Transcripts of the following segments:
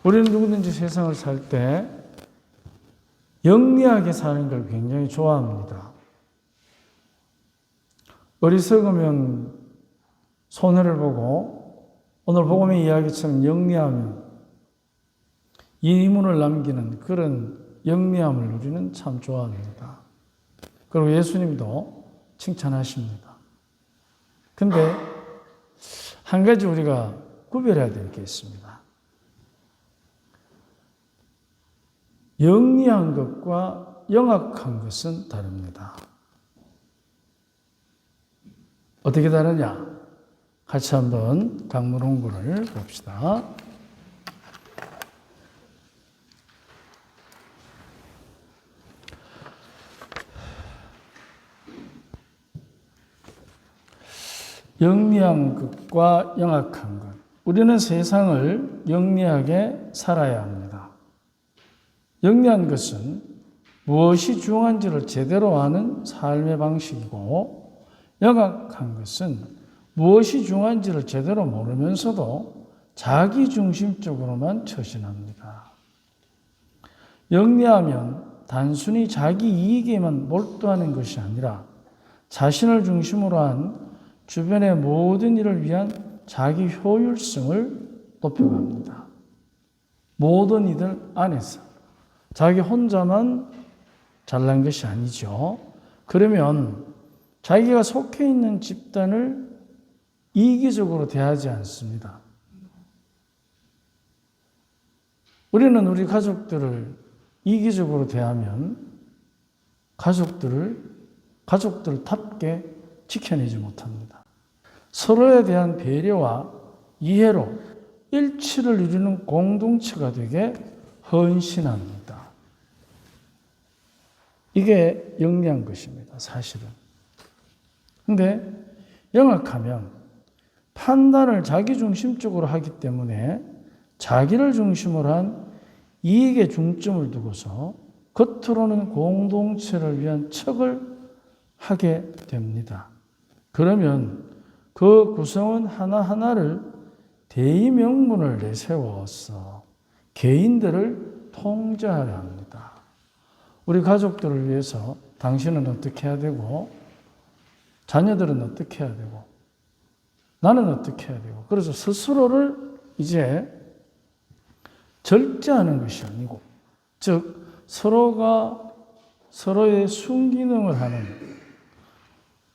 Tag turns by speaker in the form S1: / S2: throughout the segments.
S1: 우리는 누구든지 세상을 살 때 영리하게 사는 걸 굉장히 좋아합니다. 어리석으면 손해를 보고 오늘 복음의 이야기처럼 영리하면 이문을 남기는 그런 영리함을 우리는 참 좋아합니다. 그리고 예수님도 칭찬하십니다. 근데 한 가지 우리가 구별해야 될 게 있습니다. 영리한 것과 영악한 것은 다릅니다. 어떻게 다르냐? 같이 한번 강문 홍보를 봅시다. 영리한 것과 영악한 것. 우리는 세상을 영리하게 살아야 합니다. 영리한 것은 무엇이 중요한지를 제대로 아는 삶의 방식이고, 영악한 것은 무엇이 중요한지를 제대로 모르면서도 자기중심적으로만 처신합니다. 영리하면 단순히 자기 이익에만 몰두하는 것이 아니라 자신을 중심으로 한 주변의 모든 일을 위한 자기 효율성을 높여갑니다. 모든 이들 안에서 자기 혼자만 잘난 것이 아니죠. 그러면 자기가 속해 있는 집단을 이기적으로 대하지 않습니다. 우리는 우리 가족들을 이기적으로 대하면 가족들답게 지켜내지 못합니다. 서로에 대한 배려와 이해로 일치를 이루는 공동체가 되게 헌신합니다. 이게 영리한 것입니다, 사실은. 근데 영악하면 판단을 자기중심적으로 하기 때문에 자기를 중심으로 한 이익에 중점을 두고서 겉으로는 공동체를 위한 척을 하게 됩니다. 그러면 그 구성원 하나하나를 대의명분을 내세워서 개인들을 통제하려 합니다. 우리 가족들을 위해서 당신은 어떻게 해야 되고, 자녀들은 어떻게 해야 되고, 나는 어떻게 해야 되고, 그래서 스스로를 이제 절제하는 것이 아니고, 즉 서로가 서로의 순기능을 하는,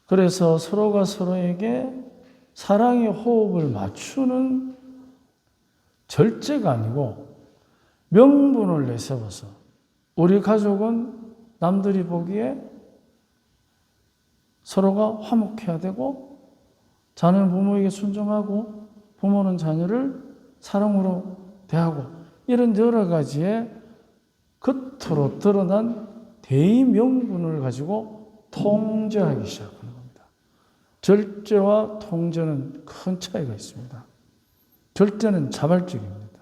S1: 그래서 서로가 서로에게 사랑의 호흡을 맞추는 절제가 아니고 명분을 내세워서 우리 가족은 남들이 보기에 서로가 화목해야 되고, 자녀는 부모에게 순종하고 부모는 자녀를 사랑으로 대하고, 이런 여러 가지의 겉으로 드러난 대의 명분을 가지고 통제하기 시작합니다. 절제와 통제는 큰 차이가 있습니다. 절제는 자발적입니다.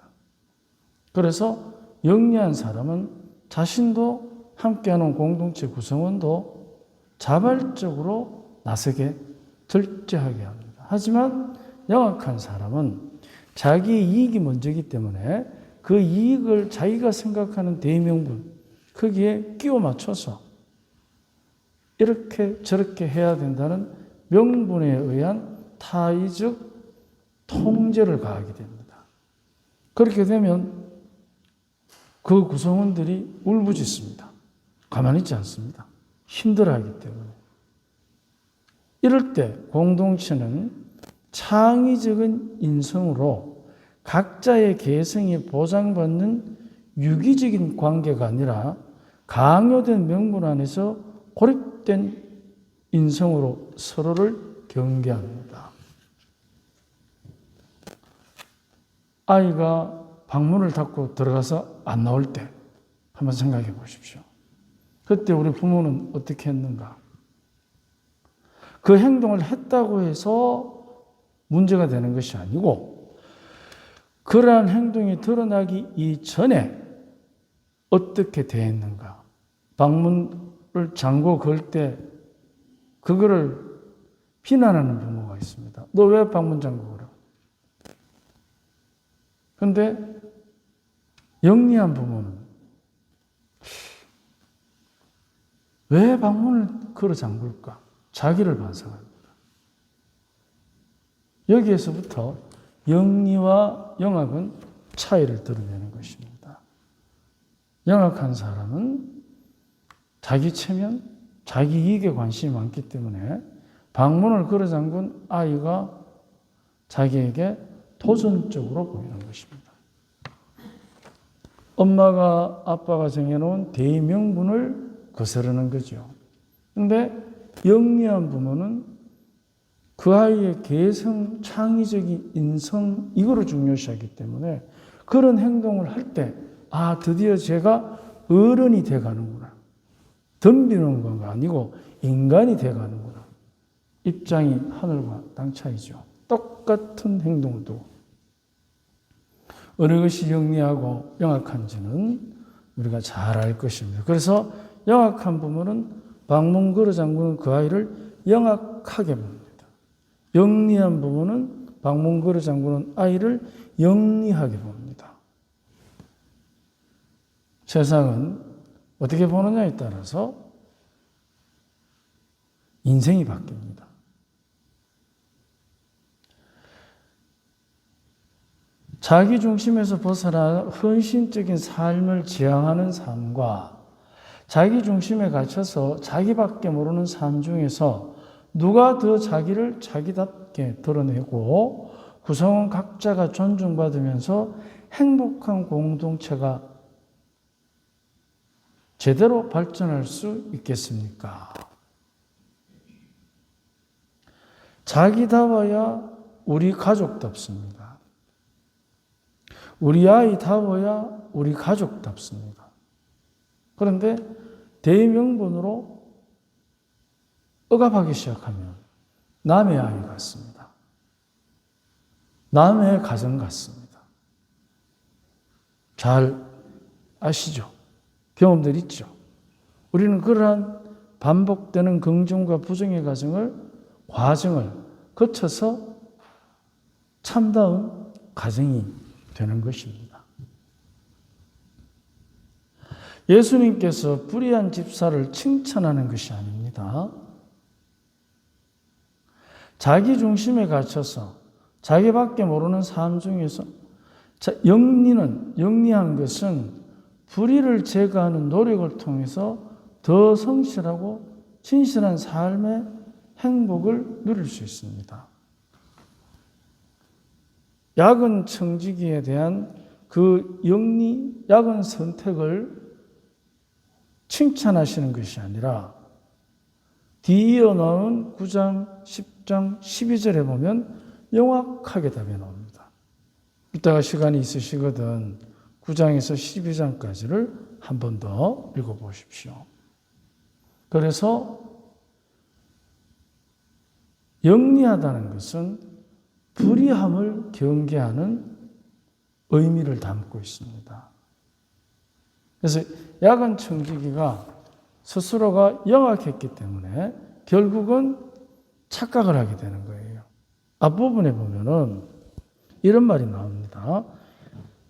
S1: 그래서 영리한 사람은 자신도 함께하는 공동체 구성원도 자발적으로 나서게 절제하게 합니다. 하지만 영악한 사람은 자기 이익이 먼저이기 때문에 그 이익을 자기가 생각하는 대의명분, 거기에 끼워 맞춰서 이렇게 저렇게 해야 된다는 명분에 의한 타의적 통제를 가하게 됩니다. 그렇게 되면 그 구성원들이 울부짖습니다. 가만히 있지 않습니다. 힘들어하기 때문에. 이럴 때 공동체는 창의적인 인성으로 각자의 개성이 보장받는 유기적인 관계가 아니라 강요된 명분 안에서 고립된 인성으로 서로를 경계합니다. 아이가 방문을 닫고 들어가서 안 나올 때 한번 생각해 보십시오. 그때 우리 부모는 어떻게 했는가? 그 행동을 했다고 해서 문제가 되는 것이 아니고, 그러한 행동이 드러나기 이전에 어떻게 대했는가? 방문을 잠궈 걸 때 그거를 비난하는 부모가 있습니다. 너 왜 방문 잠궈 그래? 그런데 영리한 부모는 왜 방문을 걸어 잠글까? 자기를 반성합니다. 여기에서부터 영리와 영악은 차이를 드러내는 것입니다. 영악한 사람은 자기 체면, 자기 이익에 관심이 많기 때문에 방문을 걸어 잠근 아이가 자기에게 도전적으로 보이는 것입니다. 엄마가 아빠가 정해놓은 대의명분을 거스르는 거죠. 그런데 영리한 부모는 그 아이의 개성, 창의적인 인성 이거를 중요시하기 때문에 그런 행동을 할 때 드디어 제가 어른이 돼가는구나. 덤비는 건가 아니고 인간이 돼가는구나. 입장이 하늘과 땅 차이죠. 똑같은 행동을 두고 어느 것이 영리하고 영악한지는 우리가 잘 알 것입니다. 그래서 영악한 부모는 방문 걸어 잠그는 그 아이를 영악하게 봅니다. 영리한 부모는 방문 걸어 잠그는 아이를 영리하게 봅니다. 세상은 어떻게 보느냐에 따라서 인생이 바뀝니다. 자기 중심에서 벗어나 헌신적인 삶을 지향하는 삶과 자기 중심에 갇혀서 자기밖에 모르는 삶 중에서 누가 더 자기를 자기답게 드러내고 구성원 각자가 존중받으면서 행복한 공동체가 제대로 발전할 수 있겠습니까? 자기다워야 우리 가족답습니다. 우리 아이다워야 우리 가족답습니다. 그런데 대의명분으로 억압하기 시작하면 남의 아이 같습니다. 남의 가정 같습니다. 잘 아시죠? 경험들 있죠? 우리는 그러한 반복되는 긍정과 부정의 과정을 거쳐서 참다운 가정이 되는 것입니다. 예수님께서 불의한 집사를 칭찬하는 것이 아닙니다. 자기 중심에 갇혀서 자기밖에 모르는 삶 중에서 영리한 것은 불의를 제거하는 노력을 통해서 더 성실하고 진실한 삶의 행복을 누릴 수 있습니다. 야근 청지기에 대한 그 야근 선택을 칭찬하시는 것이 아니라 뒤이어 나온 9장, 10장, 12절에 보면 명확하게 답이 나옵니다. 이따가 시간이 있으시거든 9장에서 12장까지를 한 번 더 읽어보십시오. 그래서 영리하다는 것은 불의함을 경계하는 의미를 담고 있습니다. 그래서 야간 청지기가 스스로가 영악했기 때문에 결국은 착각을 하게 되는 거예요. 앞부분에 보면은 이런 말이 나옵니다.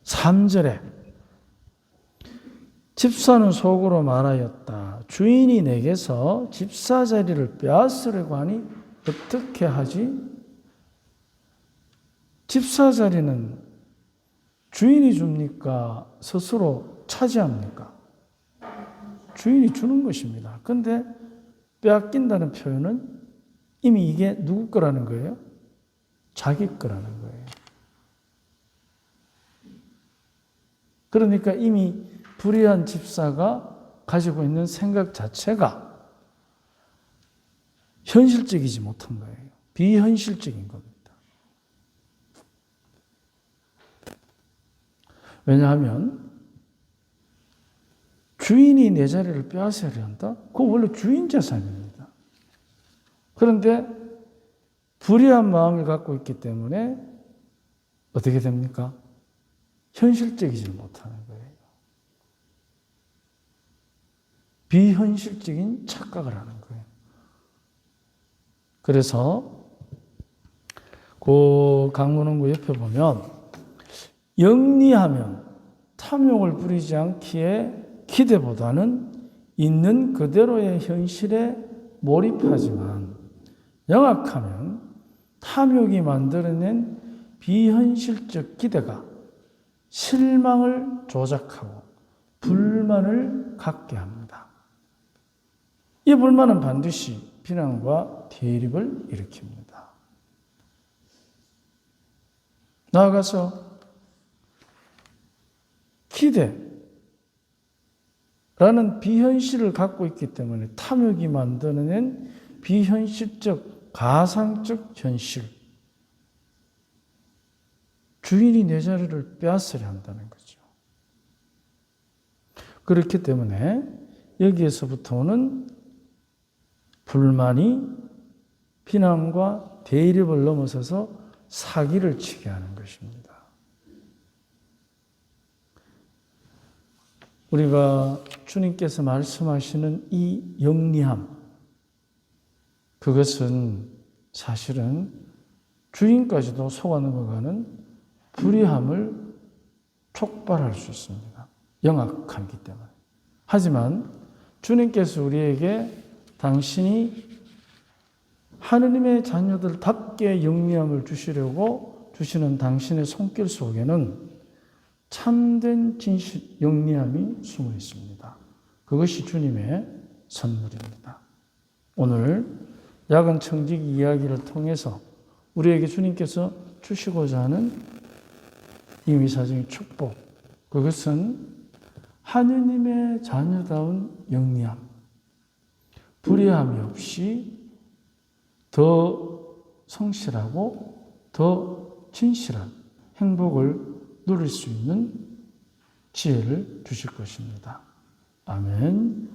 S1: 3절에 집사는 속으로 말하였다. 주인이 내게서 집사 자리를 빼앗으려고 하니 어떻게 하지? 집사 자리는 주인이 줍니까? 스스로 차지합니까? 주인이 주는 것입니다. 그런데 빼앗긴다는 표현은 이미 이게 누구 거라는 거예요? 자기 거라는 거예요. 그러니까 이미 불의한 집사가 가지고 있는 생각 자체가 현실적이지 못한 거예요. 비현실적인 겁니다. 왜냐하면 주인이 내 자리를 빼앗아야 한다? 그건 원래 주인 재산입니다. 그런데 불의한 마음을 갖고 있기 때문에 어떻게 됩니까? 현실적이지 못하는 거예요. 비현실적인 착각을 하는 거예요. 그래서 그 강문원구 옆에 보면 영리하면 탐욕을 부리지 않기에 기대보다는 있는 그대로의 현실에 몰입하지만 영악하면 탐욕이 만들어낸 비현실적 기대가 실망을 조작하고 불만을 갖게 합니다. 이 불만은 반드시 비난과 대립을 일으킵니다. 나아가서 기대라는 비현실을 갖고 있기 때문에 탐욕이 만들어낸 비현실적 가상적 현실, 주인이 내 자리를 빼앗으려 한다는 거죠. 그렇기 때문에 여기에서부터 오는 불만이 비난과 대립을 넘어서서 사기를 치게 하는 것입니다. 우리가 주님께서 말씀하시는 이 영리함, 그것은 사실은 주인까지도 속아 넘어가는 불의함을 촉발할 수 있습니다. 영악하기 때문에. 하지만 주님께서 우리에게 당신이 하느님의 자녀들답게 영리함을 주시려고 주시는 당신의 손길 속에는 참된 진실, 영리함이 숨어 있습니다. 그것이 주님의 선물입니다. 오늘 야간 청직 이야기를 통해서 우리에게 주님께서 주시고자 하는 임의사적인 축복, 그것은 하느님의 자녀다운 영리함, 불의함이 없이 더 성실하고 더 진실한 행복을 누릴 수 있는 지혜를 주실 것입니다. 아멘.